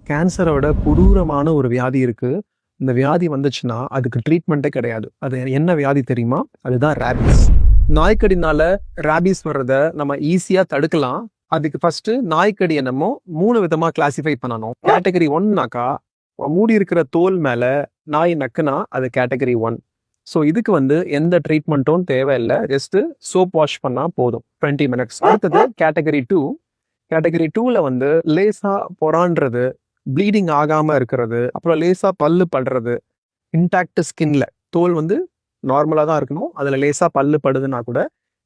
கேன்சரோட கொடூரமான ஒரு வியாதி இருக்கு. இந்த வியாதி வந்துச்சுன்னா அதுக்கு ட்ரீட்மெண்ட்டே கிடையாது. அது என்ன வியாதி தெரியுமா? அதுதான் ரேபீஸ். நாய்க்கடினால ரேபீஸ் வர்றத நம்ம ஈஸியா தடுக்கலாம். அதுக்கு ஃபர்ஸ்ட் நாய்க்கடியை நம்ம 3 விதமா கிளாசிஃபை பண்ணணும். கேட்டகரி 1னாக்கா மூடி இருக்கிற தோல் மேல நாய் நக்குனா அது கேட்டகரி 1. ஸோ இதுக்கு எந்த ட்ரீட்மெண்ட்டும் தேவையில்லை. ஜஸ்ட் சோப் வாஷ் பண்ணா போதும் 20 மினிட்ஸ். அடுத்தது கேட்டகரி 2. கேட்டகரி 2ல லேசா பொறான்றது, ப்ளீடிங் ஆகாம இருக்கிறது, அப்புறம் லேசா பல்லு படுறது, இன்டாக்ட் ஸ்கின்ல தோல் நார்மலா தான் இருக்கணும். அதுல லேசா பல்லு படுதுன்னா கூட,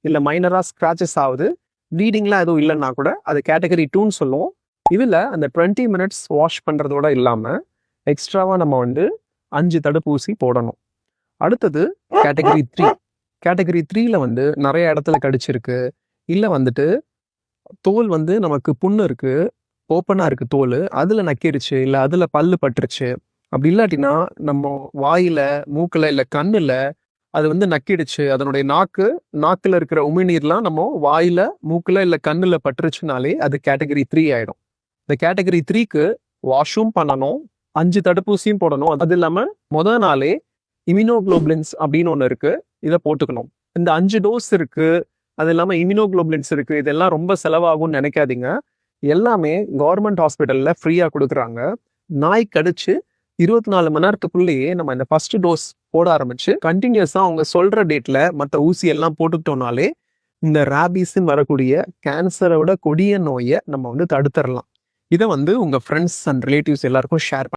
இல்ல மைனரா ஸ்கிராச்சஸ் ஆகுது, ப்ளீடிங்லாம் எதுவும் இல்லைன்னா கூட அது கேட்டகரி 2ன்னு சொல்லுவோம். இதுல அந்த 20 மினிட்ஸ் வாஷ் பண்றதோட இல்லாம எக்ஸ்ட்ராவா நம்ம 5 தடுப்பூசி போடணும். அடுத்தது கேட்டகரி 3. கேட்டகரி 3ல நிறைய இடத்துல கடிச்சிருக்கு, இல்ல தோல் நமக்கு புண்ணு இருக்கு, ஓப்பனா இருக்கு தோல், அதுல நக்கிருச்சு, இல்ல அதுல பல்லு பட்டுருச்சு. அப்படி இல்லாட்டினா நம்ம வாயில, மூக்குல, இல்ல கண்ணுல அது நக்கிடுச்சு, அதனுடைய நாக்குல இருக்கிற உமிழ்நீர்லாம் நம்ம வாயில, மூக்குல, இல்ல கண்ணுல பட்டுருச்சுனாலே அது கேட்டகரி 3 ஆயிடும். இந்த கேட்டகரி 3க்கு வாஷும் பண்ணணும், 5 தடுப்பூசியும் போடணும். அது இல்லாம முதல் நாளே இம்யூனோகுளோபுலின்ஸ் அப்படின்னு ஒன்று இருக்கு, இதை போட்டுக்கணும். இந்த 5 டோஸ் இருக்கு, அது இல்லாம இம்யூனோகுளோபுலின்ஸ் இருக்கு, இதெல்லாம் ரொம்ப செலவாகும்னு நினைக்காதீங்க. எல்லாமே கவர்மெண்ட் ஹாஸ்பிட்டல்ல ஃப்ரீயா கொடுக்குறாங்க. நாய் கடிச்சு 24 மணி நேரத்துக்குள்ளேயே நம்ம இந்த ஃபர்ஸ்ட் டோஸ் போட ஆரம்பிச்சு கண்டினியூஸா அவங்க சொல்ற டேட்ல மற்ற ஊசி எல்லாம் போட்டுக்கிட்டோம்னாலே இந்த ரேபீஸ்ன்னு வரக்கூடிய கேன்சரோட கொடிய நோயை நம்ம தடுத்துடலாம். இதை உங்க ஃப்ரெண்ட்ஸ் அண்ட் ரிலேட்டிவ்ஸ் எல்லாருக்கும் ஷேர்